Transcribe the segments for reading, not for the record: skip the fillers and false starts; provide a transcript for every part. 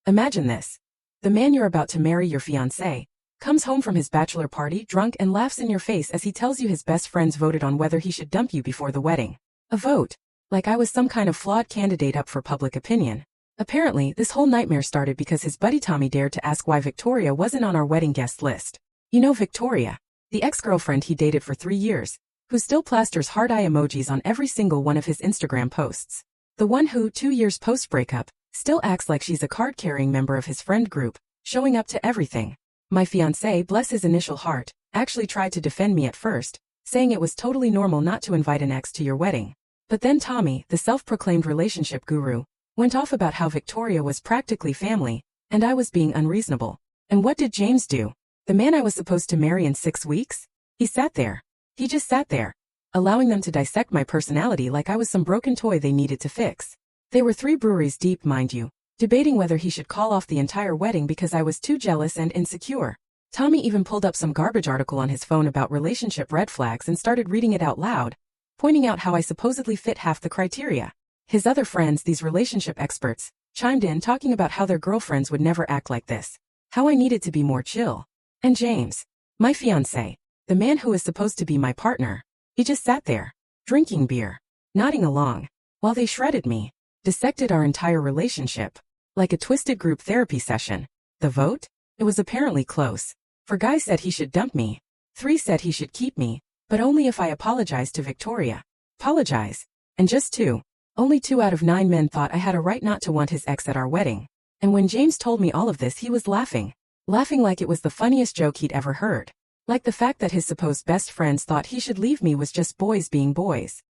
Imagine this. The man you're about to marry, your fiancé, comes home from his bachelor party drunk and laughs in your face as he tells you his best friends voted on whether he should dump you before the wedding. A vote. Like I was some kind of flawed candidate up for public opinion. Apparently, this whole nightmare started because his buddy Tommy dared to ask why Victoria wasn't on our wedding guest list. You know Victoria, the ex-girlfriend he dated for 3 years, who still plasters heart eye emojis on every single one of his Instagram posts. The one who, 2 years post-breakup, still acts like she's a card-carrying member of his friend group, showing up to everything. My fiancé, bless his initial heart, actually tried to defend me at first, saying it was totally normal not to invite an ex to your wedding. But then Tommy, the self-proclaimed relationship guru, went off about how Victoria was practically family, and I was being unreasonable. And what did James do? The man I was supposed to marry in 6 weeks? He sat there. He just sat there, allowing them to dissect my personality like I was some broken toy they needed to fix. They were 3 breweries deep, mind you, debating whether he should call off the entire wedding because I was too jealous and insecure. Tommy even pulled up some garbage article on his phone about relationship red flags and started reading it out loud, pointing out how I supposedly fit half the criteria. His other friends, these relationship experts, chimed in talking about how their girlfriends would never act like this, how I needed to be more chill. And James, my fiancé, the man who is supposed to be my partner, he just sat there, drinking beer, nodding along, while they shredded me, dissected our entire relationship, like a twisted group therapy session. The vote? It was apparently close. 4 guys said he should dump me. 3 said he should keep me, but only if I apologized to Victoria. Apologize. And just 2. Only 2 out of 9 men thought I had a right not to want his ex at our wedding. And when James told me all of this, he was laughing like it was the funniest joke he'd ever heard. Like the fact that his supposed best friends thought he should leave me was just boys being boys.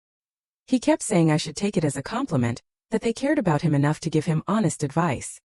He kept saying I should take it as a compliment, that they cared about him enough to give him honest advice.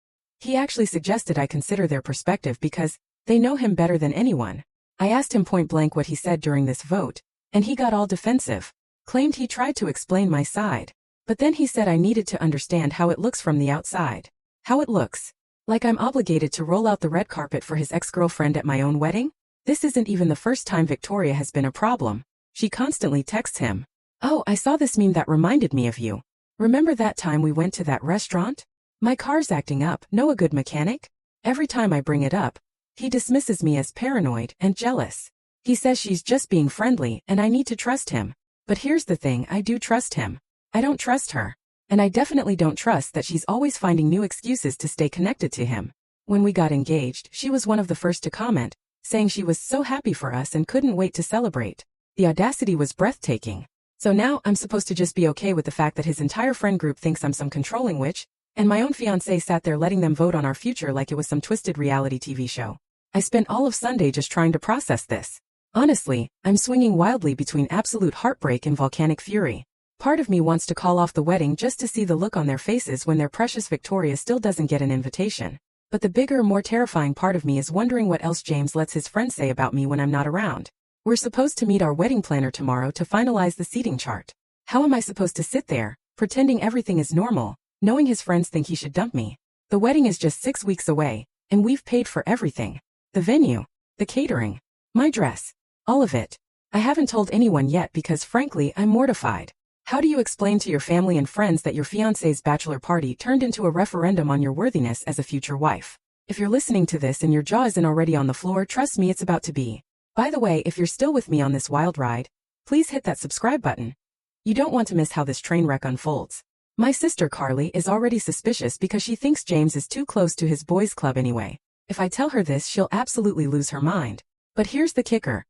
He actually suggested I consider their perspective because they know him better than anyone. I asked him point blank what he said during this vote, and he got all defensive, claimed he tried to explain my side. But then he said I needed to understand how it looks from the outside. How it looks. Like I'm obligated to roll out the red carpet for his ex-girlfriend at my own wedding? This isn't even the first time Victoria has been a problem. She constantly texts him. Oh, I saw this meme that reminded me of you. Remember that time we went to that restaurant? My car's acting up, know a good mechanic? Every time I bring it up, he dismisses me as paranoid and jealous. He says she's just being friendly and I need to trust him. But here's the thing, I do trust him. I don't trust her. And I definitely don't trust that she's always finding new excuses to stay connected to him. When we got engaged, she was one of the first to comment, saying she was so happy for us and couldn't wait to celebrate. The audacity was breathtaking. So now I'm supposed to just be okay with the fact that his entire friend group thinks I'm some controlling witch, and my own fiancé sat there letting them vote on our future like it was some twisted reality TV show. I spent all of Sunday just trying to process this. Honestly, I'm swinging wildly between absolute heartbreak and volcanic fury. Part of me wants to call off the wedding just to see the look on their faces when their precious Victoria still doesn't get an invitation. But the bigger, more terrifying part of me is wondering what else James lets his friends say about me when I'm not around. We're supposed to meet our wedding planner tomorrow to finalize the seating chart. How am I supposed to sit there, pretending everything is normal, knowing his friends think he should dump me? The wedding is just 6 weeks away, and we've paid for everything. The venue, the catering, my dress, all of it. I haven't told anyone yet because frankly I'm mortified. How do you explain to your family and friends that your fiancé's bachelor party turned into a referendum on your worthiness as a future wife? If you're listening to this and your jaw isn't already on the floor, trust me, it's about to be. By the way, if you're still with me on this wild ride, please hit that subscribe button. You don't want to miss how this train wreck unfolds. My sister Carly is already suspicious because she thinks James is too close to his boys' club anyway. If I tell her this, she'll absolutely lose her mind. But here's the kicker.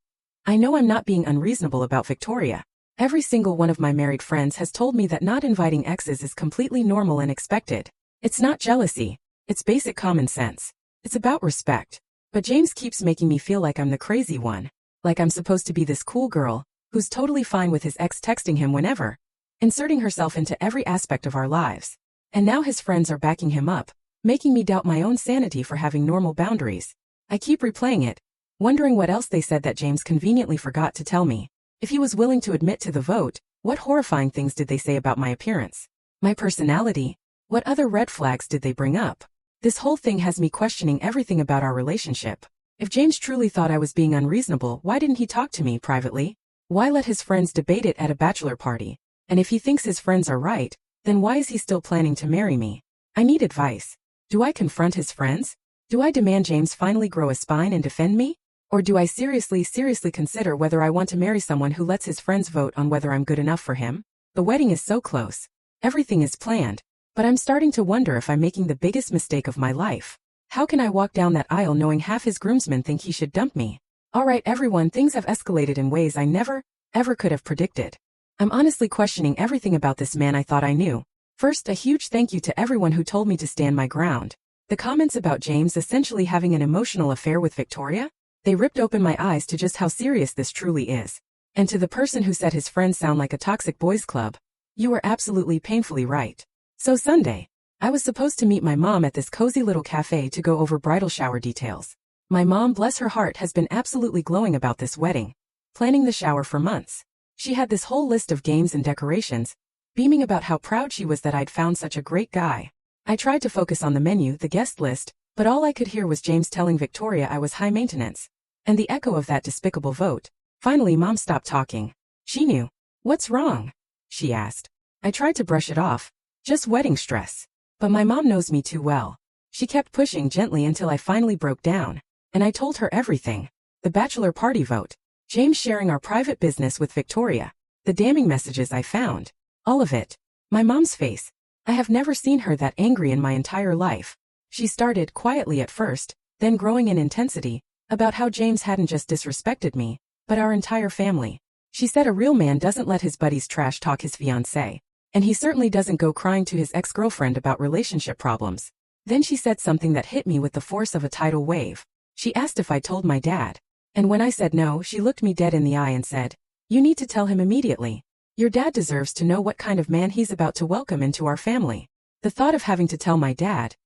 I know I'm not being unreasonable about Victoria. Every single one of my married friends has told me that not inviting exes is completely normal and expected. It's not jealousy. It's basic common sense. It's about respect. But James keeps making me feel like I'm the crazy one. Like I'm supposed to be this cool girl, who's totally fine with his ex texting him whenever, inserting herself into every aspect of our lives. And now his friends are backing him up, making me doubt my own sanity for having normal boundaries. I keep replaying it, wondering what else they said that James conveniently forgot to tell me. If he was willing to admit to the vote, what horrifying things did they say about my appearance? My personality? What other red flags did they bring up? This whole thing has me questioning everything about our relationship. If James truly thought I was being unreasonable, why didn't he talk to me privately? Why let his friends debate it at a bachelor party? And if he thinks his friends are right, then why is he still planning to marry me? I need advice. Do I confront his friends? Do I demand James finally grow a spine and defend me? Or do I seriously consider whether I want to marry someone who lets his friends vote on whether I'm good enough for him? The wedding is so close. Everything is planned. But I'm starting to wonder if I'm making the biggest mistake of my life. How can I walk down that aisle knowing half his groomsmen think he should dump me? Alright everyone, things have escalated in ways I never, ever could have predicted. I'm honestly questioning everything about this man I thought I knew. First, a huge thank you to everyone who told me to stand my ground. The comments about James essentially having an emotional affair with Victoria? They ripped open my eyes to just how serious this truly is. And to the person who said his friends sound like a toxic boys club, you were absolutely painfully right. So Sunday, I was supposed to meet my mom at this cozy little cafe to go over bridal shower details. My mom, bless her heart, has been absolutely glowing about this wedding, planning the shower for months. She had this whole list of games and decorations, beaming about how proud she was that I'd found such a great guy. I tried to focus on the menu, the guest list, but all I could hear was James telling Victoria I was high maintenance, and the echo of that despicable vote. Finally, Mom stopped talking. She knew. What's wrong? She asked. I tried to brush it off. Just wedding stress. But my mom knows me too well. She kept pushing gently until I finally broke down, and I told her everything. The bachelor party vote, James sharing our private business with Victoria, the damning messages I found. All of it. My mom's face. I have never seen her that angry in my entire life. She started quietly at first, then growing in intensity, about how James hadn't just disrespected me, but our entire family. She said a real man doesn't let his buddies trash talk his fiancé, and he certainly doesn't go crying to his ex-girlfriend about relationship problems. Then she said something that hit me with the force of a tidal wave. She asked if I told my dad. And when I said no, she looked me dead in the eye and said, "You need to tell him immediately. Your dad deserves to know what kind of man he's about to welcome into our family." The thought of having to tell my dad,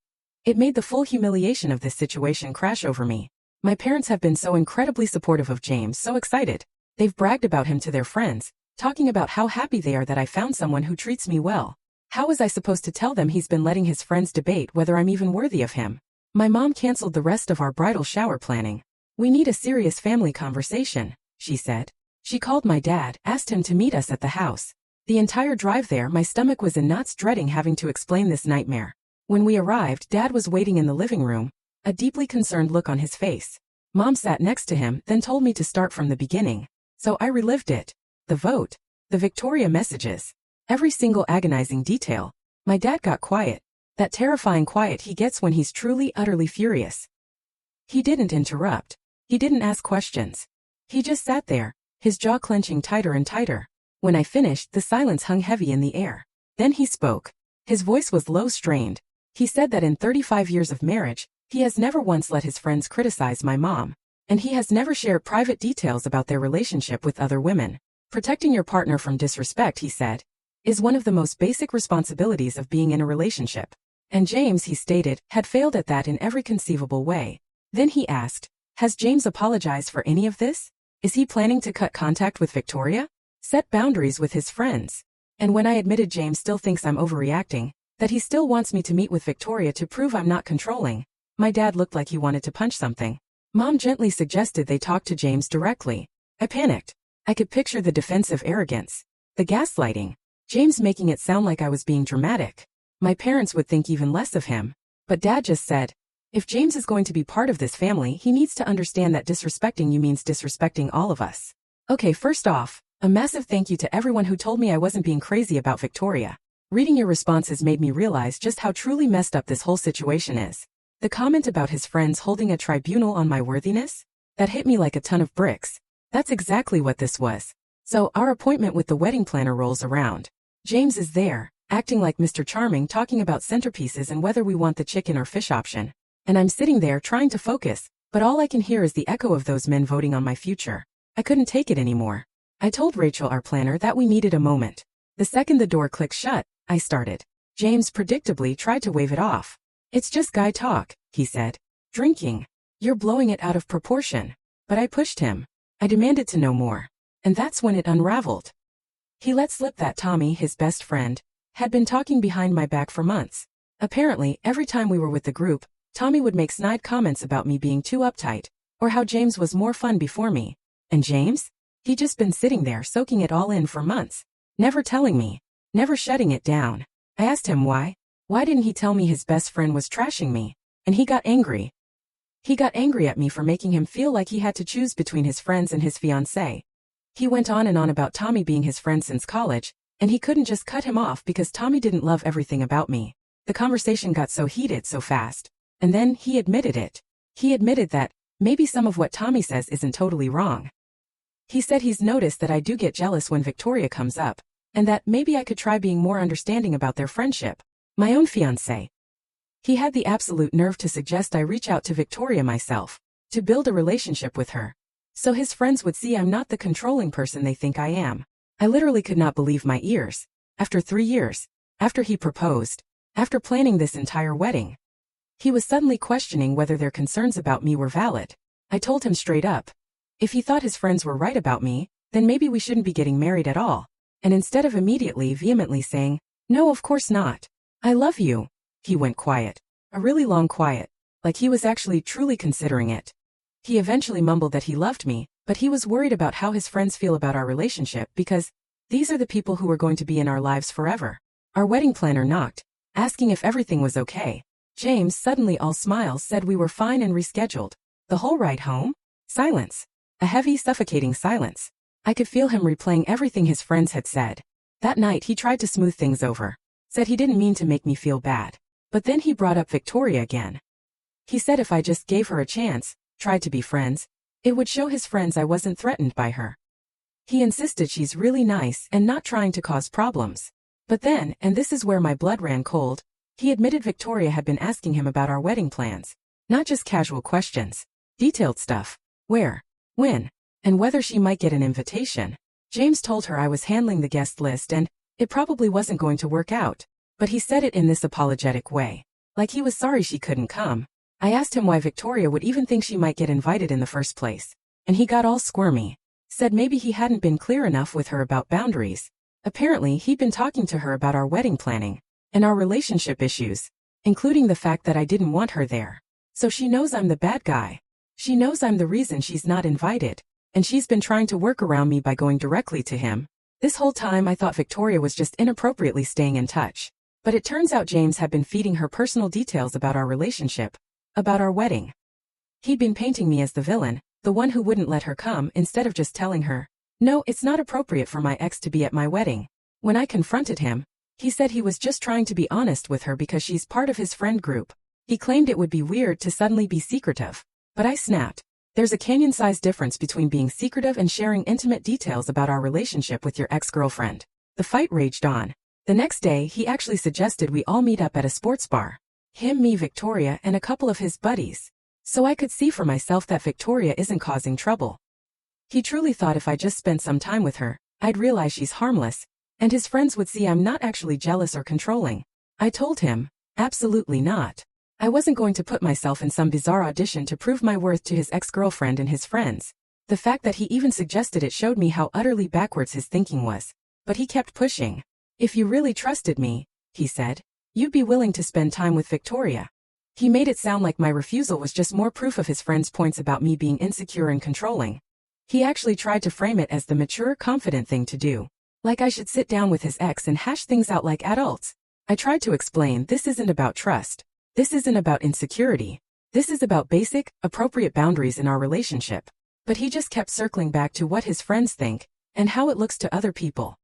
it made the full humiliation of this situation crash over me. My parents have been so incredibly supportive of James, so excited. They've bragged about him to their friends, talking about how happy they are that I found someone who treats me well. How was I supposed to tell them he's been letting his friends debate whether I'm even worthy of him? My mom canceled the rest of our bridal shower planning. "We need a serious family conversation," she said. She called my dad, asked him to meet us at the house. The entire drive there, my stomach was in knots, dreading having to explain this nightmare. When we arrived, Dad was waiting in the living room, a deeply concerned look on his face. Mom sat next to him, then told me to start from the beginning. So I relived it. The vote. The Victoria messages. Every single agonizing detail. My dad got quiet. That terrifying quiet he gets when he's truly, utterly furious. He didn't interrupt. He didn't ask questions. He just sat there, his jaw clenching tighter and tighter. When I finished, the silence hung heavy in the air. Then he spoke. His voice was low, strained. He said that in 35 years of marriage, he has never once let his friends criticize my mom. And he has never shared private details about their relationship with other women. Protecting your partner from disrespect, he said, is one of the most basic responsibilities of being in a relationship. And James, he stated, had failed at that in every conceivable way. Then he asked, has James apologized for any of this? Is he planning to cut contact with Victoria? Set boundaries with his friends? And when I admitted James still thinks I'm overreacting, that he still wants me to meet with Victoria to prove I'm not controlling, my dad looked like he wanted to punch something. Mom gently suggested they talk to James directly. I panicked. I could picture the defensive arrogance, the gaslighting, James making it sound like I was being dramatic. My parents would think even less of him. But Dad just said, if James is going to be part of this family, he needs to understand that disrespecting you means disrespecting all of us. Okay, first off, a massive thank you to everyone who told me I wasn't being crazy about Victoria. Reading your responses made me realize just how truly messed up this whole situation is. The comment about his friends holding a tribunal on my worthiness? That hit me like a ton of bricks. That's exactly what this was. So our appointment with the wedding planner rolls around. James is there, acting like Mr. Charming, talking about centerpieces and whether we want the chicken or fish option. And I'm sitting there trying to focus, but all I can hear is the echo of those men voting on my future. I couldn't take it anymore. I told Rachel, our planner, that we needed a moment. The second the door clicked shut, I started. James predictably tried to wave it off. It's just guy talk, he said. Drinking. You're blowing it out of proportion. But I pushed him. I demanded to know more. And that's when it unraveled. He let slip that Tommy, his best friend, had been talking behind my back for months. Apparently, every time we were with the group, Tommy would make snide comments about me being too uptight, or how James was more fun before me. And James? He'd just been sitting there soaking it all in for months, never telling me, never shutting it down. I asked him why. Why didn't he tell me his best friend was trashing me? And he got angry. He got angry at me for making him feel like he had to choose between his friends and his fiancé. He went on and on about Tommy being his friend since college, and he couldn't just cut him off because Tommy didn't love everything about me. The conversation got so heated so fast. And then, he admitted it. He admitted that, maybe some of what Tommy says isn't totally wrong. He said he's noticed that I do get jealous when Victoria comes up, and that maybe I could try being more understanding about their friendship. My own fiancé. He had the absolute nerve to suggest I reach out to Victoria myself, to build a relationship with her. So his friends would see I'm not the controlling person they think I am. I literally could not believe my ears. After 3 years, after he proposed, after planning this entire wedding, he was suddenly questioning whether their concerns about me were valid. I told him straight up. If he thought his friends were right about me, then maybe we shouldn't be getting married at all. And instead of immediately vehemently saying, "No, of course not. I love you," he went quiet. A really long quiet, like he was actually truly considering it. He eventually mumbled that he loved me, but he was worried about how his friends feel about our relationship because these are the people who are going to be in our lives forever. Our wedding planner knocked, asking if everything was okay. James, suddenly all smiles, said we were fine and rescheduled. The whole ride home? Silence. A heavy, suffocating silence. I could feel him replaying everything his friends had said. That night he tried to smooth things over. Said he didn't mean to make me feel bad. But then he brought up Victoria again. He said if I just gave her a chance, tried to be friends, it would show his friends I wasn't threatened by her. He insisted she's really nice and not trying to cause problems. But then, and this is where my blood ran cold, he admitted Victoria had been asking him about our wedding plans. Not just casual questions. Detailed stuff. Where, when, and whether she might get an invitation. James told her I was handling the guest list and it probably wasn't going to work out. But he said it in this apologetic way. Like he was sorry she couldn't come. I asked him why Victoria would even think she might get invited in the first place. And he got all squirmy. Said maybe he hadn't been clear enough with her about boundaries. Apparently he'd been talking to her about our wedding planning and our relationship issues, including the fact that I didn't want her there. So she knows I'm the bad guy. She knows I'm the reason she's not invited, and she's been trying to work around me by going directly to him. This whole time I thought Victoria was just inappropriately staying in touch. But it turns out James had been feeding her personal details about our relationship, about our wedding. He'd been painting me as the villain, the one who wouldn't let her come, instead of just telling her, "No, it's not appropriate for my ex to be at my wedding." When I confronted him, he said he was just trying to be honest with her because she's part of his friend group. He claimed it would be weird to suddenly be secretive. But I snapped. There's a canyon-sized difference between being secretive and sharing intimate details about our relationship with your ex-girlfriend. The fight raged on. The next day, he actually suggested we all meet up at a sports bar. Him, me, Victoria, and a couple of his buddies. So I could see for myself that Victoria isn't causing trouble. He truly thought if I just spent some time with her, I'd realize she's harmless, and his friends would see I'm not actually jealous or controlling. I told him, absolutely not. I wasn't going to put myself in some bizarre audition to prove my worth to his ex-girlfriend and his friends. The fact that he even suggested it showed me how utterly backwards his thinking was. But he kept pushing. If you really trusted me, he said, you'd be willing to spend time with Victoria. He made it sound like my refusal was just more proof of his friends' points about me being insecure and controlling. He actually tried to frame it as the mature, confident thing to do. Like I should sit down with his ex and hash things out like adults. I tried to explain this isn't about trust. This isn't about insecurity. This is about basic, appropriate boundaries in our relationship. But he just kept circling back to what his friends think, and how it looks to other people.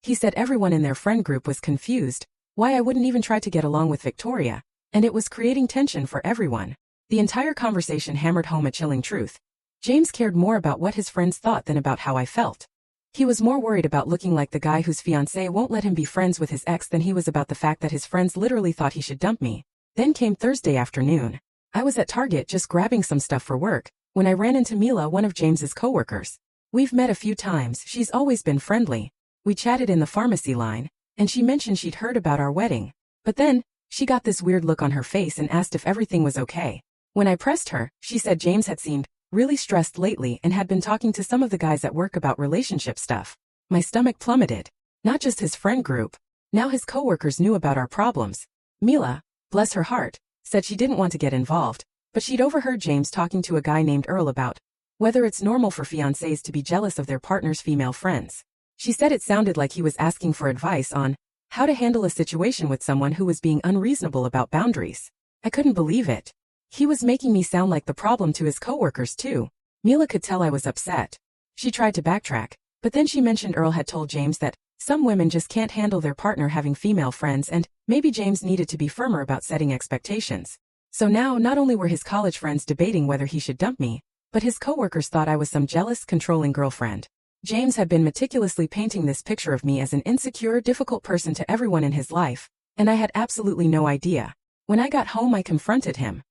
He said everyone in their friend group was confused, why I wouldn't even try to get along with Victoria, and it was creating tension for everyone. The entire conversation hammered home a chilling truth. James cared more about what his friends thought than about how I felt. He was more worried about looking like the guy whose fiancé won't let him be friends with his ex than he was about the fact that his friends literally thought he should dump me. Then came Thursday afternoon. I was at Target just grabbing some stuff for work, when I ran into Mila, one of James's coworkers. We've met a few times, she's always been friendly. We chatted in the pharmacy line, and she mentioned she'd heard about our wedding. But then, she got this weird look on her face and asked if everything was okay. When I pressed her, she said James had seemed really stressed lately and had been talking to some of the guys at work about relationship stuff. My stomach plummeted. Not just his friend group. Now his coworkers knew about our problems. Mila, bless her heart, said she didn't want to get involved, but she'd overheard James talking to a guy named Earl about whether it's normal for fiancés to be jealous of their partner's female friends. She said it sounded like he was asking for advice on How to handle a situation with someone who was being unreasonable about boundaries. I couldn't believe it. He was making me sound like the problem to his coworkers too. Mila could tell I was upset. She tried to backtrack, but then she mentioned Earl had told James that some women just can't handle their partner having female friends, and maybe James needed to be firmer about setting expectations. So now not only were his college friends debating whether he should dump me, but his coworkers thought I was some jealous, controlling girlfriend. James had been meticulously painting this picture of me as an insecure, difficult person to everyone in his life, and I had absolutely no idea. When I got home, I confronted him.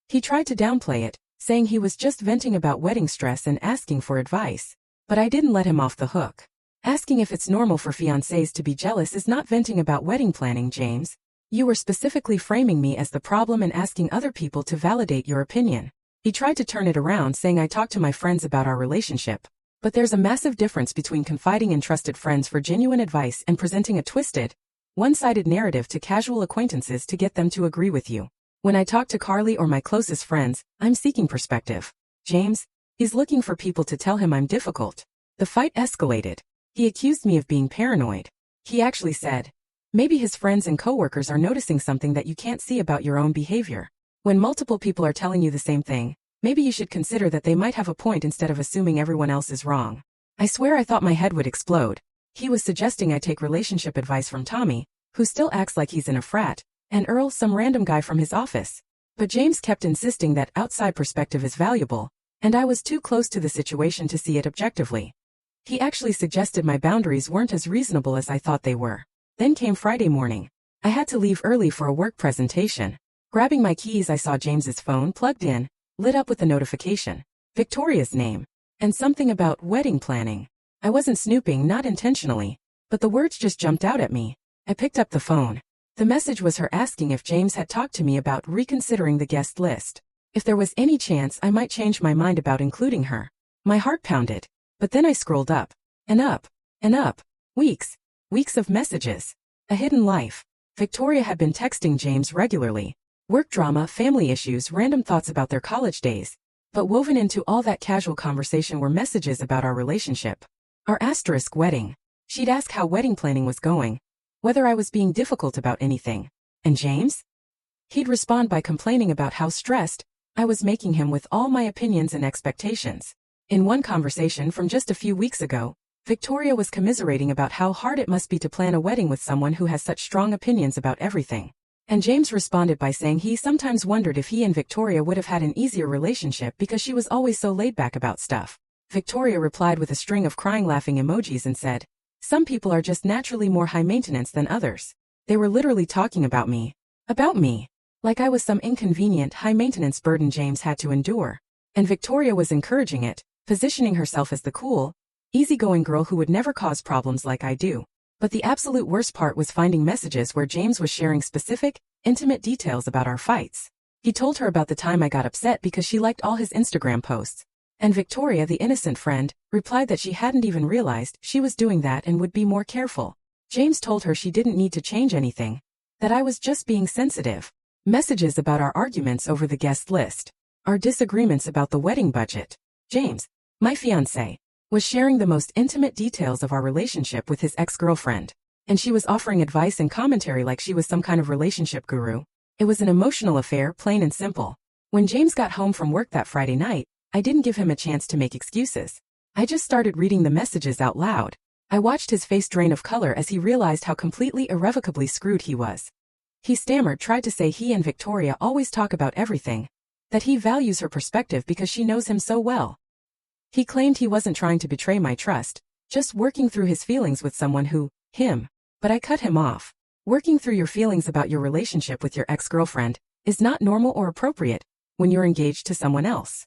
He tried to downplay it, saying he was just venting about wedding stress and asking for advice. But I didn't let him off the hook. Asking if it's normal for fiancés to be jealous is not venting about wedding planning, James. You were specifically framing me as the problem and asking other people to validate your opinion. He tried to turn it around, saying I talked to my friends about our relationship. But there's a massive difference between confiding in trusted friends for genuine advice and presenting a twisted, one-sided narrative to casual acquaintances to get them to agree with you. When I talk to Carly or my closest friends, I'm seeking perspective. James, he's looking for people to tell him I'm difficult. The fight escalated. He accused me of being paranoid. He actually said, maybe his friends and coworkers are noticing something that you can't see about your own behavior. When multiple people are telling you the same thing, maybe you should consider that they might have a point instead of assuming everyone else is wrong. I swear I thought my head would explode. He was suggesting I take relationship advice from Tommy, who still acts like he's in a frat, and Earl, some random guy from his office. But James kept insisting that outside perspective is valuable, and I was too close to the situation to see it objectively. He actually suggested my boundaries weren't as reasonable as I thought they were. Then came Friday morning. I had to leave early for a work presentation. Grabbing my keys, I saw James's phone plugged in, lit up with a notification. Victoria's name. And something about wedding planning. I wasn't snooping, not intentionally, but the words just jumped out at me. I picked up the phone. The message was her asking if James had talked to me about reconsidering the guest list. If there was any chance I might change my mind about including her. My heart pounded. But then I scrolled up. And up. And up. Weeks. Weeks of messages. A hidden life. Victoria had been texting James regularly. Work drama, family issues, random thoughts about their college days. But woven into all that casual conversation were messages about our relationship. Our asterisk wedding. She'd ask how wedding planning was going. Whether I was being difficult about anything. And James? He'd respond by complaining about how stressed I was making him with all my opinions and expectations. In one conversation from just a few weeks ago, Victoria was commiserating about how hard it must be to plan a wedding with someone who has such strong opinions about everything. And James responded by saying he sometimes wondered if he and Victoria would have had an easier relationship because she was always so laid back about stuff. Victoria replied with a string of crying laughing emojis and said, some people are just naturally more high maintenance than others. They were literally talking about me. About me. Like I was some inconvenient high maintenance burden James had to endure. And Victoria was encouraging it, positioning herself as the cool, easygoing girl who would never cause problems like I do. But the absolute worst part was finding messages where James was sharing specific, intimate details about our fights. He told her about the time I got upset because she liked all his Instagram posts. And Victoria, the innocent friend, replied that she hadn't even realized she was doing that and would be more careful. James told her she didn't need to change anything, that I was just being sensitive. Messages about our arguments over the guest list. Our disagreements about the wedding budget. James, my fiancé, was sharing the most intimate details of our relationship with his ex-girlfriend. And she was offering advice and commentary like she was some kind of relationship guru. It was an emotional affair, plain and simple. When James got home from work that Friday night, I didn't give him a chance to make excuses. I just started reading the messages out loud. I watched his face drain of color as he realized how completely irrevocably screwed he was. He stammered, tried to say he and Victoria always talk about everything, that he values her perspective because she knows him so well. He claimed he wasn't trying to betray my trust, just working through his feelings with someone who, him. But I cut him off. Working through your feelings about your relationship with your ex-girlfriend is not normal or appropriate when you're engaged to someone else.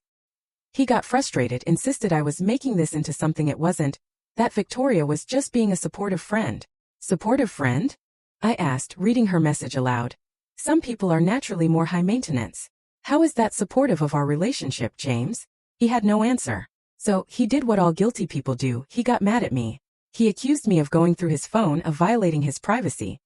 He got frustrated, insisted I was making this into something it wasn't, that Victoria was just being a supportive friend. Supportive friend? I asked, reading her message aloud. Some people are naturally more high maintenance. How is that supportive of our relationship, James? He had no answer. So, he did what all guilty people do, he got mad at me. He accused me of going through his phone, of violating his privacy.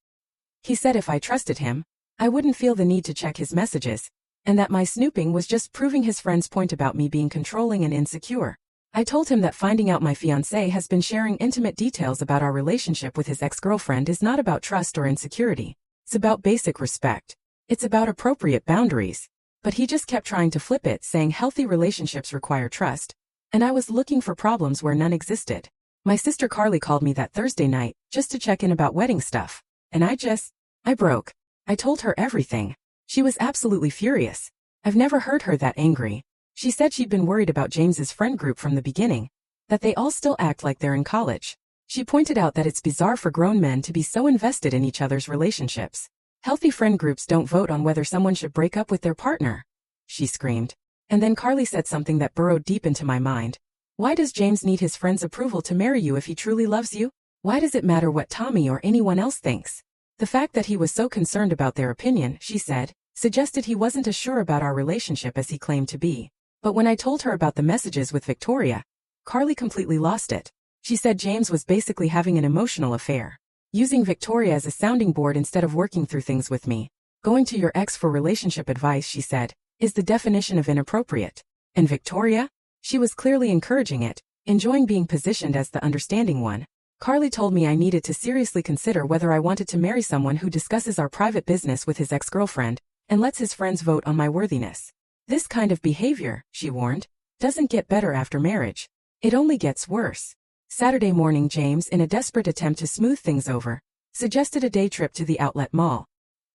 He said if I trusted him, I wouldn't feel the need to check his messages, and that my snooping was just proving his friend's point about me being controlling and insecure. I told him that finding out my fiancé has been sharing intimate details about our relationship with his ex-girlfriend is not about trust or insecurity. It's about basic respect. It's about appropriate boundaries. But he just kept trying to flip it, saying healthy relationships require trust, and I was looking for problems where none existed. My sister Carly called me that Thursday night just to check in about wedding stuff, and I broke. I told her everything. She was absolutely furious. I've never heard her that angry. She said she'd been worried about James's friend group from the beginning, that they all still act like they're in college. She pointed out that it's bizarre for grown men to be so invested in each other's relationships. Healthy friend groups don't vote on whether someone should break up with their partner, she screamed. And then Carly said something that burrowed deep into my mind. Why does James need his friend's approval to marry you if he truly loves you? Why does it matter what Tommy or anyone else thinks? The fact that he was so concerned about their opinion, she said, suggested he wasn't as sure about our relationship as he claimed to be. But when I told her about the messages with Victoria, Carly completely lost it. She said James was basically having an emotional affair, using Victoria as a sounding board instead of working through things with me. Going to your ex for relationship advice, she said, is the definition of inappropriate. And Victoria? She was clearly encouraging it, enjoying being positioned as the understanding one. Carly told me I needed to seriously consider whether I wanted to marry someone who discusses our private business with his ex-girlfriend and lets his friends vote on my worthiness. This kind of behavior, she warned, doesn't get better after marriage. It only gets worse. Saturday morning, James, in a desperate attempt to smooth things over, suggested a day trip to the outlet mall.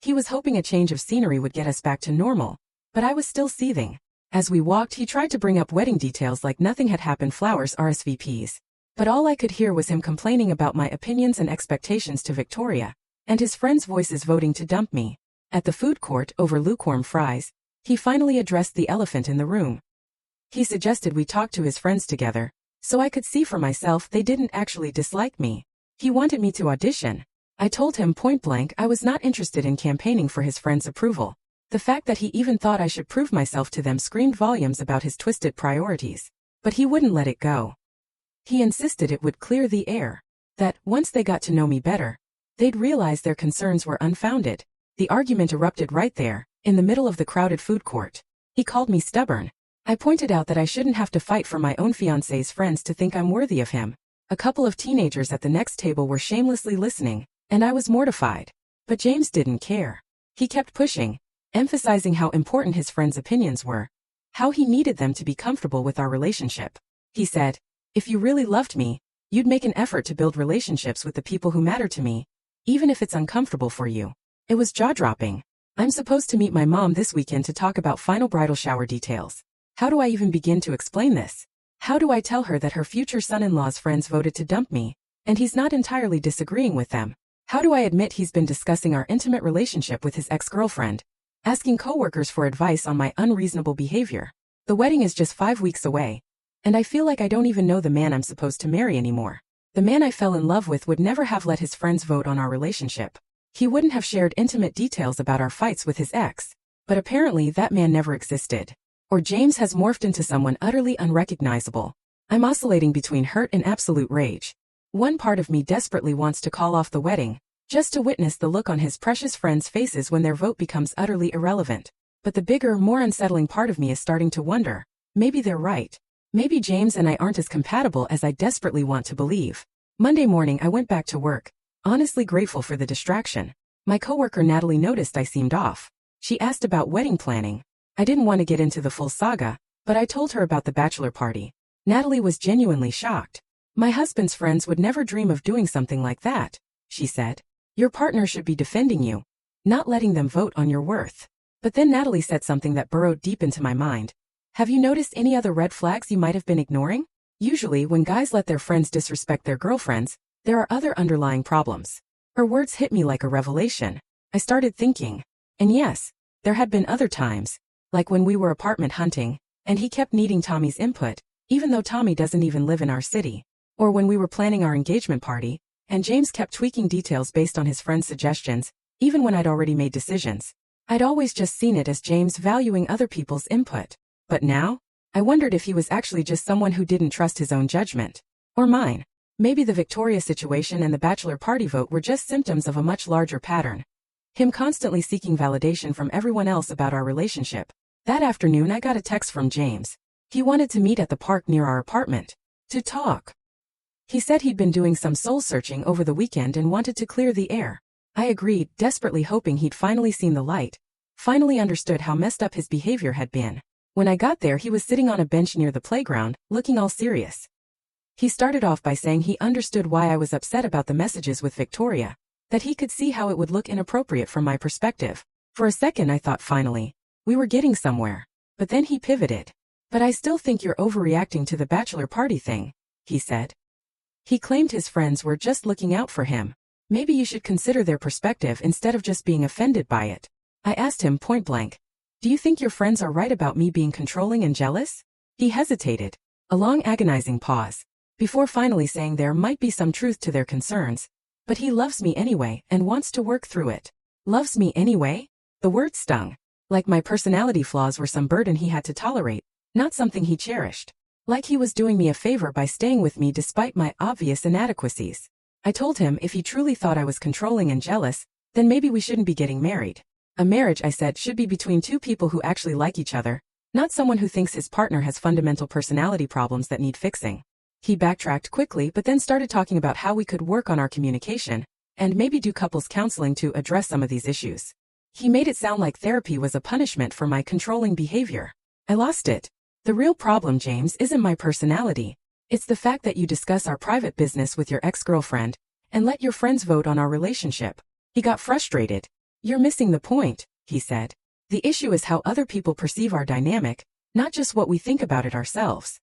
He was hoping a change of scenery would get us back to normal, but I was still seething. As we walked, he tried to bring up wedding details like nothing had happened, flowers, RSVPs. But all I could hear was him complaining about my opinions and expectations to Victoria, and his friends' voices voting to dump me. At the food court, over lukewarm fries, he finally addressed the elephant in the room. He suggested we talk to his friends together, so I could see for myself they didn't actually dislike me. He wanted me to audition. I told him point blank I was not interested in campaigning for his friends' approval. The fact that he even thought I should prove myself to them screamed volumes about his twisted priorities. But he wouldn't let it go. He insisted it would clear the air, that, once they got to know me better, they'd realize their concerns were unfounded. The argument erupted right there, in the middle of the crowded food court. He called me stubborn. I pointed out that I shouldn't have to fight for my own fiancé's friends to think I'm worthy of him. A couple of teenagers at the next table were shamelessly listening, and I was mortified. But James didn't care. He kept pushing, emphasizing how important his friends' opinions were, how he needed them to be comfortable with our relationship. He said, if you really loved me, you'd make an effort to build relationships with the people who matter to me, even if it's uncomfortable for you. It was jaw-dropping. I'm supposed to meet my mom this weekend to talk about final bridal shower details. How do I even begin to explain this? How do I tell her that her future son-in-law's friends voted to dump me, and he's not entirely disagreeing with them? How do I admit he's been discussing our intimate relationship with his ex-girlfriend, asking coworkers for advice on my unreasonable behavior? The wedding is just 5 weeks away, and I feel like I don't even know the man I'm supposed to marry anymore. The man I fell in love with would never have let his friends vote on our relationship. He wouldn't have shared intimate details about our fights with his ex, but apparently that man never existed. Or James has morphed into someone utterly unrecognizable. I'm oscillating between hurt and absolute rage. One part of me desperately wants to call off the wedding, just to witness the look on his precious friends' faces when their vote becomes utterly irrelevant. But the bigger, more unsettling part of me is starting to wonder, maybe they're right. Maybe James and I aren't as compatible as I desperately want to believe. Monday morning I went back to work, honestly grateful for the distraction. My coworker Natalie noticed I seemed off. She asked about wedding planning. I didn't want to get into the full saga, but I told her about the bachelor party. Natalie was genuinely shocked. My husband's friends would never dream of doing something like that, she said. Your partner should be defending you, not letting them vote on your worth. But then Natalie said something that burrowed deep into my mind. Have you noticed any other red flags you might have been ignoring? Usually when guys let their friends disrespect their girlfriends, there are other underlying problems. Her words hit me like a revelation. I started thinking. And yes, there had been other times, like when we were apartment hunting, and he kept needing Tommy's input, even though Tommy doesn't even live in our city. Or when we were planning our engagement party, and James kept tweaking details based on his friends' suggestions, even when I'd already made decisions. I'd always just seen it as James valuing other people's input. But now, I wondered if he was actually just someone who didn't trust his own judgment. Or mine. Maybe the Victoria situation and the bachelor party vote were just symptoms of a much larger pattern. Him constantly seeking validation from everyone else about our relationship. That afternoon I got a text from James. He wanted to meet at the park near our apartment. To talk. He said he'd been doing some soul-searching over the weekend and wanted to clear the air. I agreed, desperately hoping he'd finally seen the light. Finally understood how messed up his behavior had been. When I got there, he was sitting on a bench near the playground, looking all serious. He started off by saying he understood why I was upset about the messages with Victoria, that he could see how it would look inappropriate from my perspective. For a second I thought finally, we were getting somewhere. But then he pivoted. But I still think you're overreacting to the bachelor party thing, he said. He claimed his friends were just looking out for him. Maybe you should consider their perspective instead of just being offended by it. I asked him point blank, do you think your friends are right about me being controlling and jealous? He hesitated. A long agonizing pause. Before finally saying there might be some truth to their concerns. But he loves me anyway and wants to work through it. Loves me anyway? The word stung. Like my personality flaws were some burden he had to tolerate, not something he cherished. Like he was doing me a favor by staying with me despite my obvious inadequacies. I told him if he truly thought I was controlling and jealous, then maybe we shouldn't be getting married. A marriage, I said, should be between two people who actually like each other, not someone who thinks his partner has fundamental personality problems that need fixing. He backtracked quickly but then started talking about how we could work on our communication, and maybe do couples counseling to address some of these issues. He made it sound like therapy was a punishment for my controlling behavior. I lost it. The real problem, James, isn't my personality. It's the fact that you discuss our private business with your ex-girlfriend, and let your friends vote on our relationship. He got frustrated. You're missing the point, he said. The issue is how other people perceive our dynamic, not just what we think about it ourselves.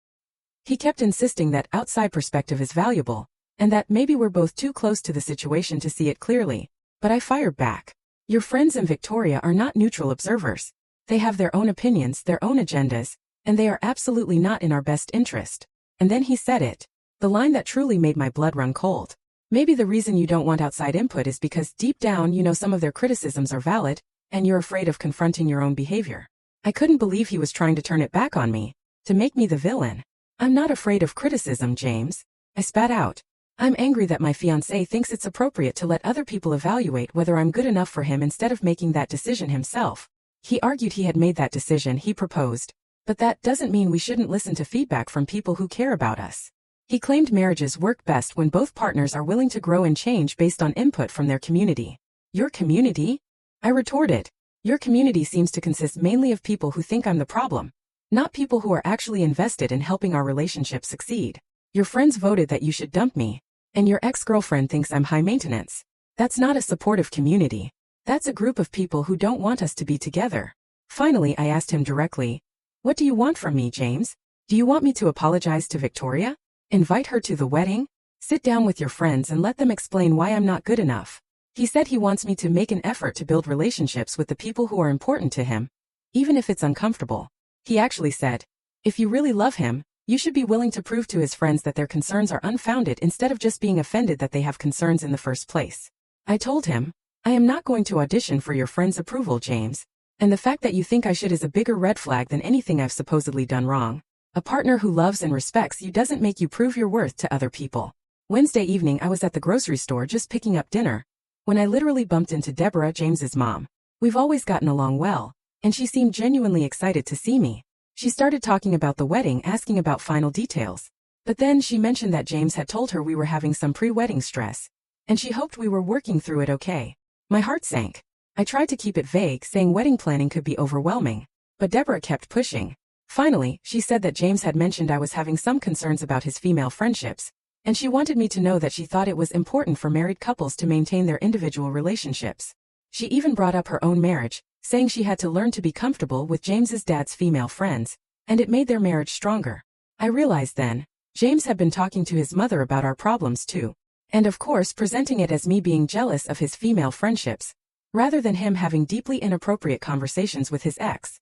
He kept insisting that outside perspective is valuable, and that maybe we're both too close to the situation to see it clearly. But I fired back. Your friends and Victoria are not neutral observers. They have their own opinions, their own agendas, and they are absolutely not in our best interest. And then he said it. The line that truly made my blood run cold. Maybe the reason you don't want outside input is because deep down you know some of their criticisms are valid, and you're afraid of confronting your own behavior. I couldn't believe he was trying to turn it back on me, to make me the villain. I'm not afraid of criticism, James. I spat out. I'm angry that my fiancé thinks it's appropriate to let other people evaluate whether I'm good enough for him instead of making that decision himself. He argued he had made that decision, he proposed. But that doesn't mean we shouldn't listen to feedback from people who care about us. He claimed marriages work best when both partners are willing to grow and change based on input from their community. Your community? I retorted. Your community seems to consist mainly of people who think I'm the problem, not people who are actually invested in helping our relationship succeed. Your friends voted that you should dump me, and your ex-girlfriend thinks I'm high maintenance. That's not a supportive community. That's a group of people who don't want us to be together. Finally, I asked him directly, what do you want from me, James? Do you want me to apologize to Victoria? Invite her to the wedding? Sit down with your friends and let them explain why I'm not good enough. He said he wants me to make an effort to build relationships with the people who are important to him, even if it's uncomfortable. He actually said, if you really love him, you should be willing to prove to his friends that their concerns are unfounded instead of just being offended that they have concerns in the first place. I told him, I am not going to audition for your friends' approval, James. And the fact that you think I should is a bigger red flag than anything I've supposedly done wrong. A partner who loves and respects you doesn't make you prove your worth to other people. Wednesday evening I was at the grocery store just picking up dinner, when I literally bumped into Deborah, James's mom. We've always gotten along well, and she seemed genuinely excited to see me. She started talking about the wedding, asking about final details. But then she mentioned that James had told her we were having some pre-wedding stress, and she hoped we were working through it okay. My heart sank. I tried to keep it vague, saying wedding planning could be overwhelming, but Deborah kept pushing. Finally, she said that James had mentioned I was having some concerns about his female friendships, and she wanted me to know that she thought it was important for married couples to maintain their individual relationships. She even brought up her own marriage, saying she had to learn to be comfortable with James's dad's female friends, and it made their marriage stronger. I realized then, James had been talking to his mother about our problems too, and of course presenting it as me being jealous of his female friendships, rather than him having deeply inappropriate conversations with his ex.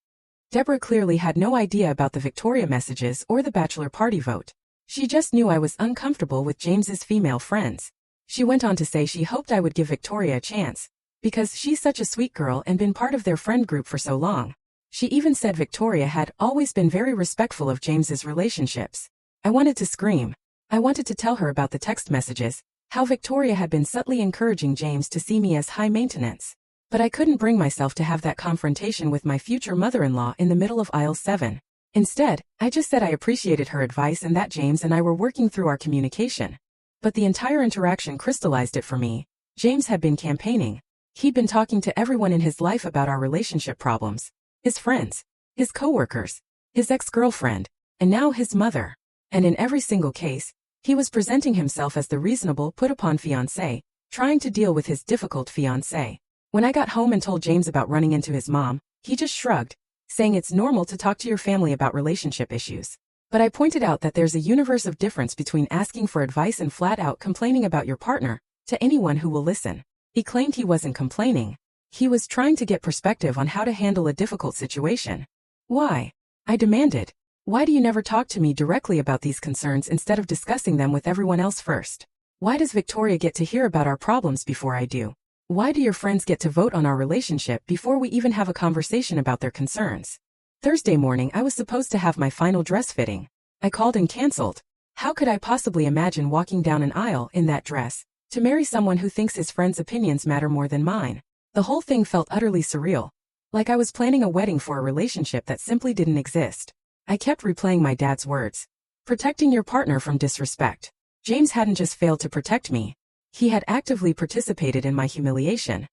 Deborah clearly had no idea about the Victoria messages or the bachelor party vote. She just knew I was uncomfortable with James's female friends. She went on to say she hoped I would give Victoria a chance, because she's such a sweet girl and been part of their friend group for so long. She even said Victoria had always been very respectful of James's relationships. I wanted to scream. I wanted to tell her about the text messages, how Victoria had been subtly encouraging James to see me as high maintenance. But I couldn't bring myself to have that confrontation with my future mother-in-law in the middle of aisle 7. Instead, I just said I appreciated her advice and that James and I were working through our communication. But the entire interaction crystallized it for me. James had been campaigning. He'd been talking to everyone in his life about our relationship problems. His friends, his coworkers, his ex-girlfriend, and now his mother. And in every single case, he was presenting himself as the reasonable, put-upon fiancé, trying to deal with his difficult fiancé. When I got home and told James about running into his mom, he just shrugged, saying it's normal to talk to your family about relationship issues. But I pointed out that there's a universe of difference between asking for advice and flat-out complaining about your partner to anyone who will listen. He claimed he wasn't complaining. He was trying to get perspective on how to handle a difficult situation. Why? I demanded. Why do you never talk to me directly about these concerns instead of discussing them with everyone else first? Why does Victoria get to hear about our problems before I do? Why do your friends get to vote on our relationship before we even have a conversation about their concerns? Thursday morning I was supposed to have my final dress fitting. I called and canceled. How could I possibly imagine walking down an aisle in that dress to marry someone who thinks his friends' opinions matter more than mine? The whole thing felt utterly surreal. Like I was planning a wedding for a relationship that simply didn't exist. I kept replaying my dad's words. Protecting your partner from disrespect. James hadn't just failed to protect me. He had actively participated in my humiliation.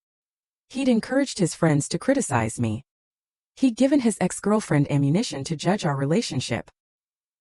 He'd encouraged his friends to criticize me. He'd given his ex-girlfriend ammunition to judge our relationship.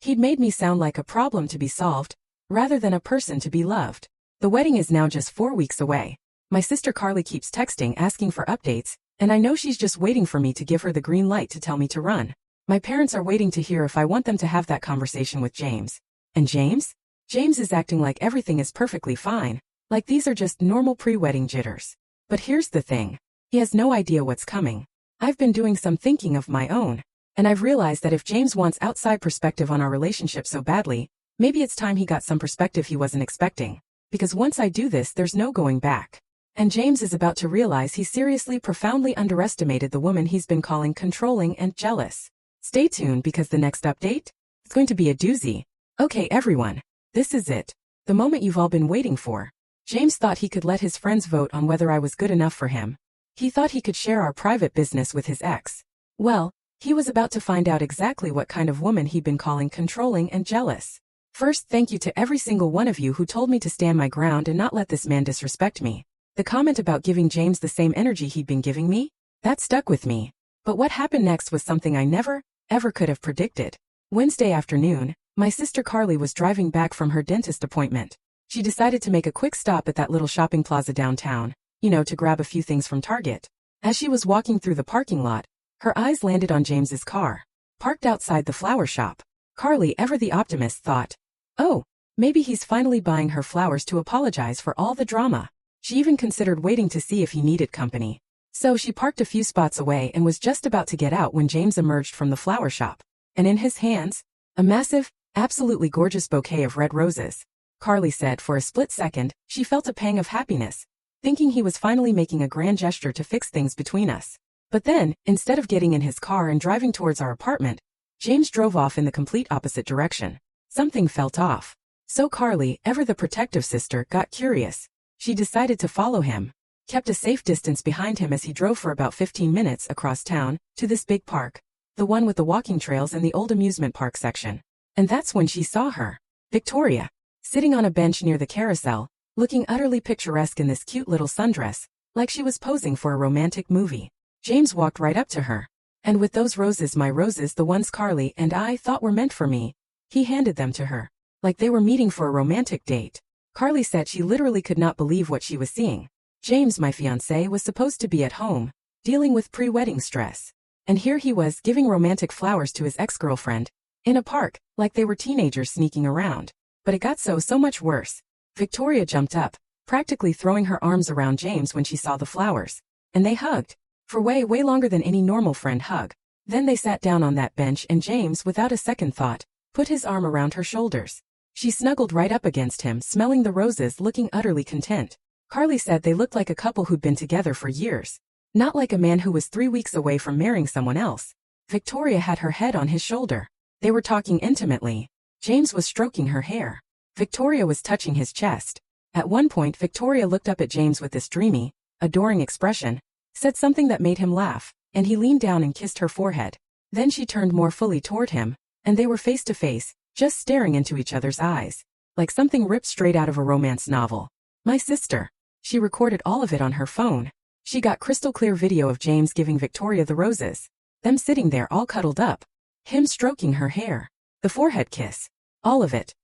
He'd made me sound like a problem to be solved, rather than a person to be loved. The wedding is now just 4 weeks away. My sister Carly keeps texting asking for updates, and I know she's just waiting for me to give her the green light to tell me to run. My parents are waiting to hear if I want them to have that conversation with James. And James? James is acting like everything is perfectly fine, like these are just normal pre-wedding jitters. But here's the thing. He has no idea what's coming. I've been doing some thinking of my own, and I've realized that if James wants outside perspective on our relationship so badly, maybe it's time he got some perspective he wasn't expecting. Because once I do this, there's no going back. And James is about to realize he seriously, profoundly underestimated the woman he's been calling controlling and jealous. Stay tuned because the next update? It's going to be a doozy. Okay everyone, this is it. The moment you've all been waiting for. James thought he could let his friends vote on whether I was good enough for him. He thought he could share our private business with his ex. Well, he was about to find out exactly what kind of woman he'd been calling controlling and jealous. First, thank you to every single one of you who told me to stand my ground and not let this man disrespect me. The comment about giving James the same energy he'd been giving me? That stuck with me. But what happened next was something I never, ever could have predicted. Wednesday afternoon, my sister Carly was driving back from her dentist appointment. She decided to make a quick stop at that little shopping plaza downtown, to grab a few things from Target. As she was walking through the parking lot, her eyes landed on James's car, parked outside the flower shop. Carly, ever the optimist, thought, oh, maybe he's finally buying her flowers to apologize for all the drama. She even considered waiting to see if he needed company. So she parked a few spots away and was just about to get out when James emerged from the flower shop. And in his hands, a massive, absolutely gorgeous bouquet of red roses. Carly said for a split second, she felt a pang of happiness, thinking he was finally making a grand gesture to fix things between us. But then, instead of getting in his car and driving towards our apartment, James drove off in the complete opposite direction. Something felt off. So Carly, ever the protective sister, got curious. She decided to follow him, kept a safe distance behind him as he drove for about 15 minutes across town, to this big park, the one with the walking trails and the old amusement park section. And that's when she saw her, Victoria, sitting on a bench near the carousel, looking utterly picturesque in this cute little sundress, like she was posing for a romantic movie. James walked right up to her. And with those roses, my roses, the ones Carly and I thought were meant for me, he handed them to her, like they were meeting for a romantic date. Carly said she literally could not believe what she was seeing. James, my fiancé, was supposed to be at home, dealing with pre-wedding stress. And here he was giving romantic flowers to his ex-girlfriend, in a park, like they were teenagers sneaking around. But it got so much worse. Victoria jumped up, practically throwing her arms around James when she saw the flowers. And they hugged. For way longer than any normal friend hug. Then they sat down on that bench and James, without a second thought, put his arm around her shoulders. She snuggled right up against him, smelling the roses, looking utterly content. Carly said they looked like a couple who'd been together for years. Not like a man who was 3 weeks away from marrying someone else. Victoria had her head on his shoulder. They were talking intimately. James was stroking her hair. Victoria was touching his chest. At one point, Victoria looked up at James with this dreamy, adoring expression, said something that made him laugh, and he leaned down and kissed her forehead. Then she turned more fully toward him, and they were face to face, just staring into each other's eyes, like something ripped straight out of a romance novel. My sister. She recorded all of it on her phone. She got crystal clear video of James giving Victoria the roses. Them sitting there all cuddled up. Him stroking her hair. The forehead kiss. All of it.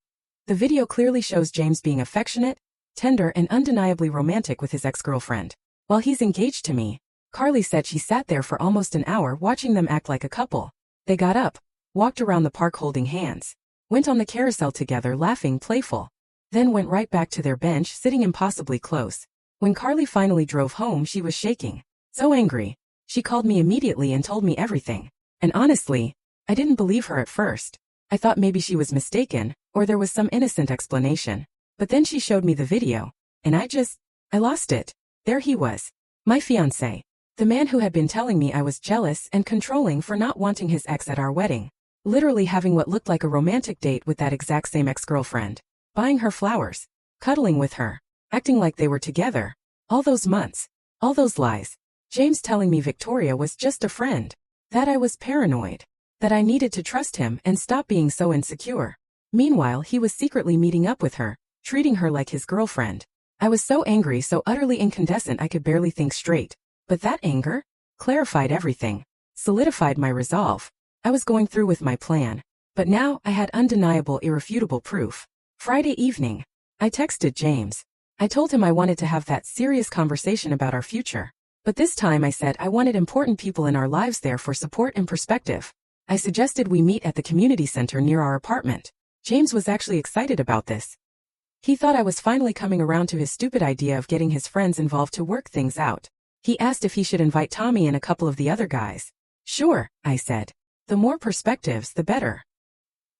The video clearly shows James being affectionate, tender and undeniably romantic with his ex-girlfriend. While he's engaged to me, Carly said she sat there for almost an hour watching them act like a couple. They got up, walked around the park holding hands, went on the carousel together laughing playful, then went right back to their bench sitting impossibly close. When Carly finally drove home she was shaking, so angry. She called me immediately and told me everything. And honestly, I didn't believe her at first. I thought maybe she was mistaken, or there was some innocent explanation. But then she showed me the video, and I lost it. There he was. My fiancé. The man who had been telling me I was jealous and controlling for not wanting his ex at our wedding. Literally having what looked like a romantic date with that exact same ex-girlfriend. Buying her flowers. Cuddling with her. Acting like they were together. All those months. All those lies. James telling me Victoria was just a friend. That I was paranoid. That I needed to trust him and stop being so insecure. Meanwhile, he was secretly meeting up with her, treating her like his girlfriend. I was so angry, so utterly incandescent I could barely think straight. But that anger clarified everything, solidified my resolve. I was going through with my plan. But now I had undeniable, irrefutable proof. Friday evening, I texted James. I told him I wanted to have that serious conversation about our future. But this time I said I wanted important people in our lives there for support and perspective. I suggested we meet at the community center near our apartment. James was actually excited about this. He thought I was finally coming around to his stupid idea of getting his friends involved to work things out. He asked if he should invite Tommy and a couple of the other guys. Sure, I said. The more perspectives, the better.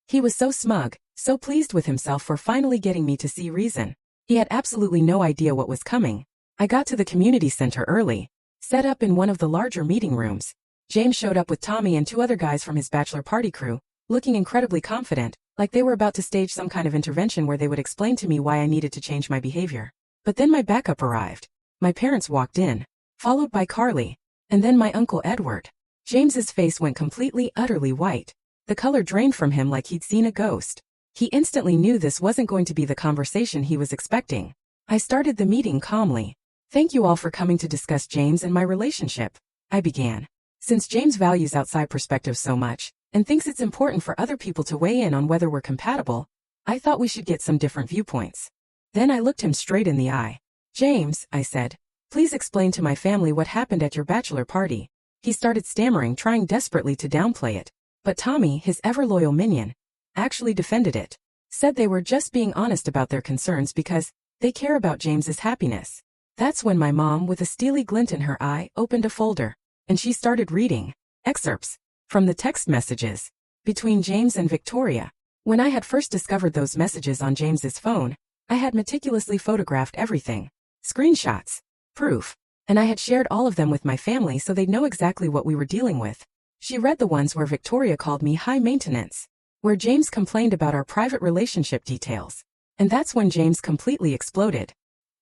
He was so smug, so pleased with himself for finally getting me to see reason. He had absolutely no idea what was coming. I got to the community center early, set up in one of the larger meeting rooms. James showed up with Tommy and two other guys from his bachelor party crew, looking incredibly confident, like they were about to stage some kind of intervention where they would explain to me why I needed to change my behavior. But then my backup arrived. My parents walked in, followed by Carly, and then my Uncle Edward. James's face went completely, utterly white. The color drained from him like he'd seen a ghost. He instantly knew this wasn't going to be the conversation he was expecting. I started the meeting calmly. Thank you all for coming to discuss James and my relationship, I began. Since James values outside perspectives so much, and thinks it's important for other people to weigh in on whether we're compatible, I thought we should get some different viewpoints. Then I looked him straight in the eye. James, I said, please explain to my family what happened at your bachelor party. He started stammering, trying desperately to downplay it. But Tommy, his ever-loyal minion, actually defended it. Said they were just being honest about their concerns because they care about James's happiness. That's when my mom, with a steely glint in her eye, opened a folder, and she started reading excerpts from the text messages between James and Victoria. When I had first discovered those messages on James's phone, I had meticulously photographed everything. Screenshots. Proof. And I had shared all of them with my family so they'd know exactly what we were dealing with. She read the ones where Victoria called me high maintenance, where James complained about our private relationship details. And that's when James completely exploded.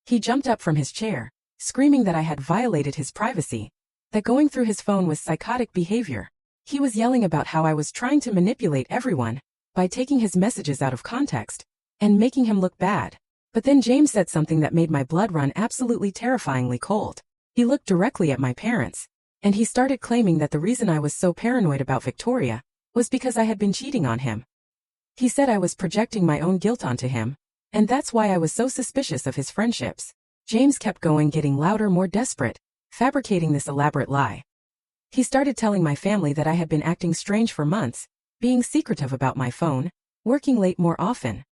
He jumped up from his chair, screaming that I had violated his privacy, that going through his phone was psychotic behavior. He was yelling about how I was trying to manipulate everyone by taking his messages out of context and making him look bad. But then James said something that made my blood run absolutely terrifyingly cold. He looked directly at my parents, and he started claiming that the reason I was so paranoid about Victoria was because I had been cheating on him. He said I was projecting my own guilt onto him, and that's why I was so suspicious of his friendships. James kept going, getting louder, more desperate, fabricating this elaborate lie. He started telling my family that I had been acting strange for months, being secretive about my phone, working late more often.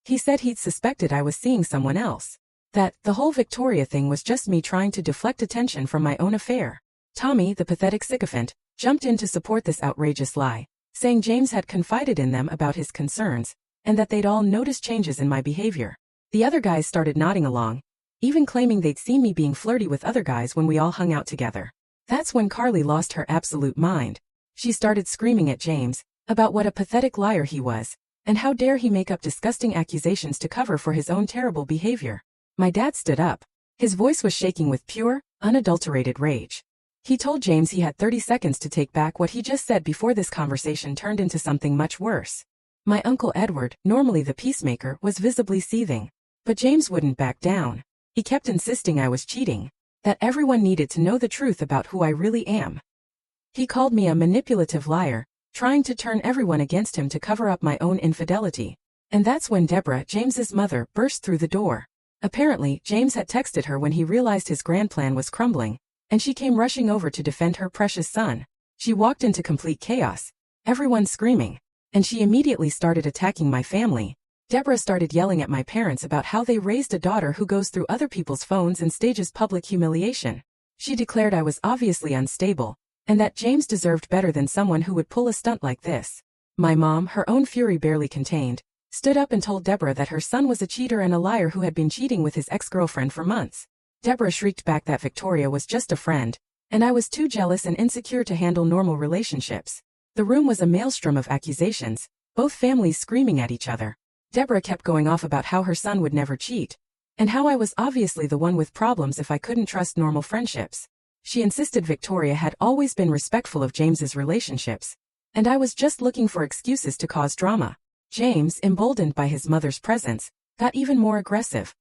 He said he'd suspected I was seeing someone else. That the whole Victoria thing was just me trying to deflect attention from my own affair. Tommy, the pathetic sycophant, jumped in to support this outrageous lie, saying James had confided in them about his concerns, and that they'd all noticed changes in my behavior. The other guys started nodding along, even claiming they'd seen me being flirty with other guys when we all hung out together. That's when Carly lost her absolute mind. She started screaming at James about what a pathetic liar he was, and how dare he make up disgusting accusations to cover for his own terrible behavior. My dad stood up. His voice was shaking with pure, unadulterated rage. He told James he had 30 seconds to take back what he just said before this conversation turned into something much worse. My Uncle Edward, normally the peacemaker, was visibly seething. But James wouldn't back down. He kept insisting I was cheating, that everyone needed to know the truth about who I really am. He called me a manipulative liar, trying to turn everyone against him to cover up my own infidelity. And that's when Deborah, James's mother, burst through the door. Apparently, James had texted her when he realized his grand plan was crumbling, and she came rushing over to defend her precious son. She walked into complete chaos, everyone screaming, and she immediately started attacking my family. Deborah started yelling at my parents about how they raised a daughter who goes through other people's phones and stages public humiliation. She declared I was obviously unstable, and that James deserved better than someone who would pull a stunt like this. My mom, her own fury barely contained, stood up and told Deborah that her son was a cheater and a liar who had been cheating with his ex-girlfriend for months. Deborah shrieked back that Victoria was just a friend, and I was too jealous and insecure to handle normal relationships. The room was a maelstrom of accusations, both families screaming at each other. Deborah kept going off about how her son would never cheat, and how I was obviously the one with problems if I couldn't trust normal friendships. She insisted Victoria had always been respectful of James's relationships, and I was just looking for excuses to cause drama. James, emboldened by his mother's presence, got even more aggressive.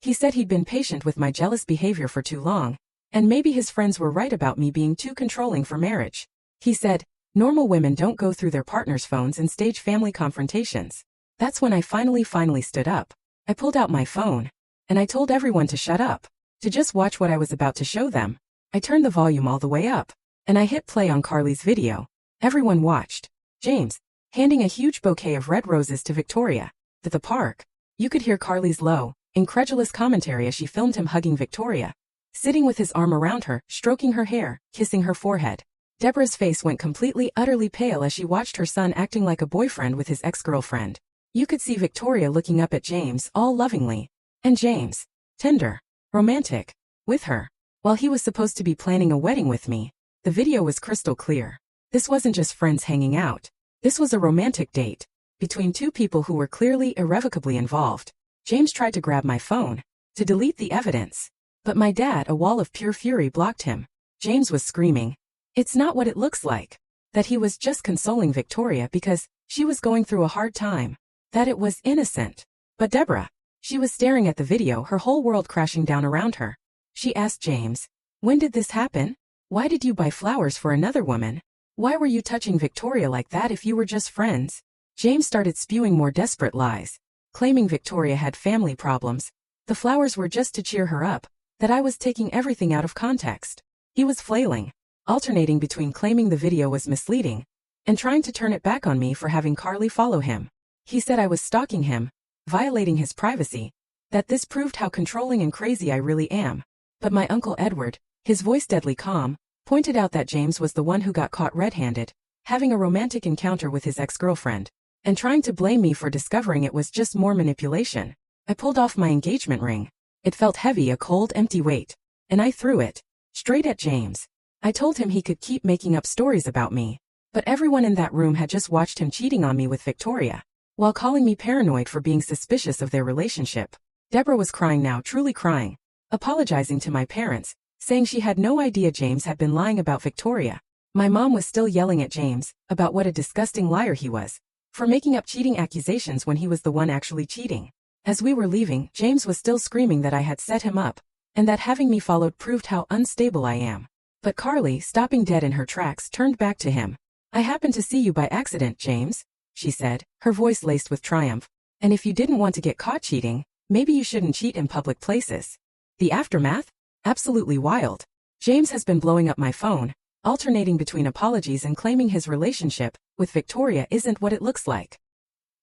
He said he'd been patient with my jealous behavior for too long, and maybe his friends were right about me being too controlling for marriage. He said, normal women don't go through their partner's phones and stage family confrontations. That's when I finally stood up. I pulled out my phone, and I told everyone to shut up, to just watch what I was about to show them. I turned the volume all the way up, and I hit play on Carly's video. Everyone watched. James, handing a huge bouquet of red roses to Victoria. At the park, you could hear Carly's low, incredulous commentary as she filmed him hugging Victoria, sitting with his arm around her, stroking her hair, kissing her forehead. Deborah's face went completely, utterly pale as she watched her son acting like a boyfriend with his ex-girlfriend. You could see Victoria looking up at James all lovingly, and James, tender, romantic, with her, while he was supposed to be planning a wedding with me. The video was crystal clear. This wasn't just friends hanging out. This was a romantic date between two people who were clearly irrevocably involved. James tried to grab my phone to delete the evidence, but my dad, a wall of pure fury, blocked him. James was screaming, "It's not what it looks like," that he was just consoling Victoria because she was going through a hard time, that it was innocent. But Deborah, she was staring at the video, her whole world crashing down around her. She asked James, "When did this happen? Why did you buy flowers for another woman? Why were you touching Victoria like that if you were just friends?" James started spewing more desperate lies, claiming Victoria had family problems, the flowers were just to cheer her up, that I was taking everything out of context. He was flailing, alternating between claiming the video was misleading and trying to turn it back on me for having Carly follow him. He said I was stalking him, violating his privacy, that this proved how controlling and crazy I really am. But my Uncle Edward, his voice deadly calm, pointed out that James was the one who got caught red-handed, having a romantic encounter with his ex-girlfriend, and trying to blame me for discovering it was just more manipulation. I pulled off my engagement ring. It felt heavy, a cold, empty weight, and I threw it straight at James. I told him he could keep making up stories about me, but everyone in that room had just watched him cheating on me with Victoria, while calling me paranoid for being suspicious of their relationship. Deborah was crying now, truly crying, apologizing to my parents, saying she had no idea James had been lying about Victoria. My mom was still yelling at James about what a disgusting liar he was, for making up cheating accusations when he was the one actually cheating. As we were leaving, James was still screaming that I had set him up, and that having me followed proved how unstable I am. But Carly, stopping dead in her tracks, turned back to him. "I happened to see you by accident, James," she said, her voice laced with triumph. "And if you didn't want to get caught cheating, maybe you shouldn't cheat in public places." The aftermath? Absolutely wild. James has been blowing up my phone, alternating between apologies and claiming his relationship with Victoria isn't what it looks like.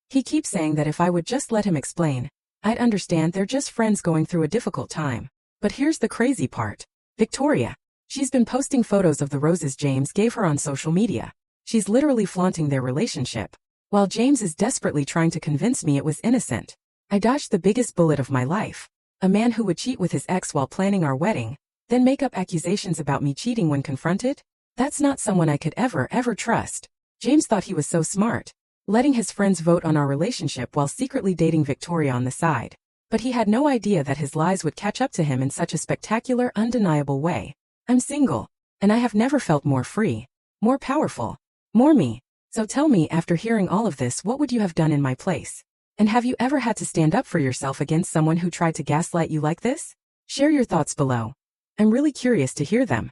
He keeps saying that if I would just let him explain, I'd understand they're just friends going through a difficult time. But here's the crazy part. Victoria. She's been posting photos of the roses James gave her on social media. She's literally flaunting their relationship, while James is desperately trying to convince me it was innocent. I dodged the biggest bullet of my life. A man who would cheat with his ex while planning our wedding, then make up accusations about me cheating when confronted? That's not someone I could ever trust. James thought he was so smart, letting his friends vote on our relationship while secretly dating Victoria on the side. But he had no idea that his lies would catch up to him in such a spectacular, undeniable way. I'm single. And I have never felt more free, more powerful, more me. So tell me, after hearing all of this, what would you have done in my place? And have you ever had to stand up for yourself against someone who tried to gaslight you like this? Share your thoughts below. I'm really curious to hear them.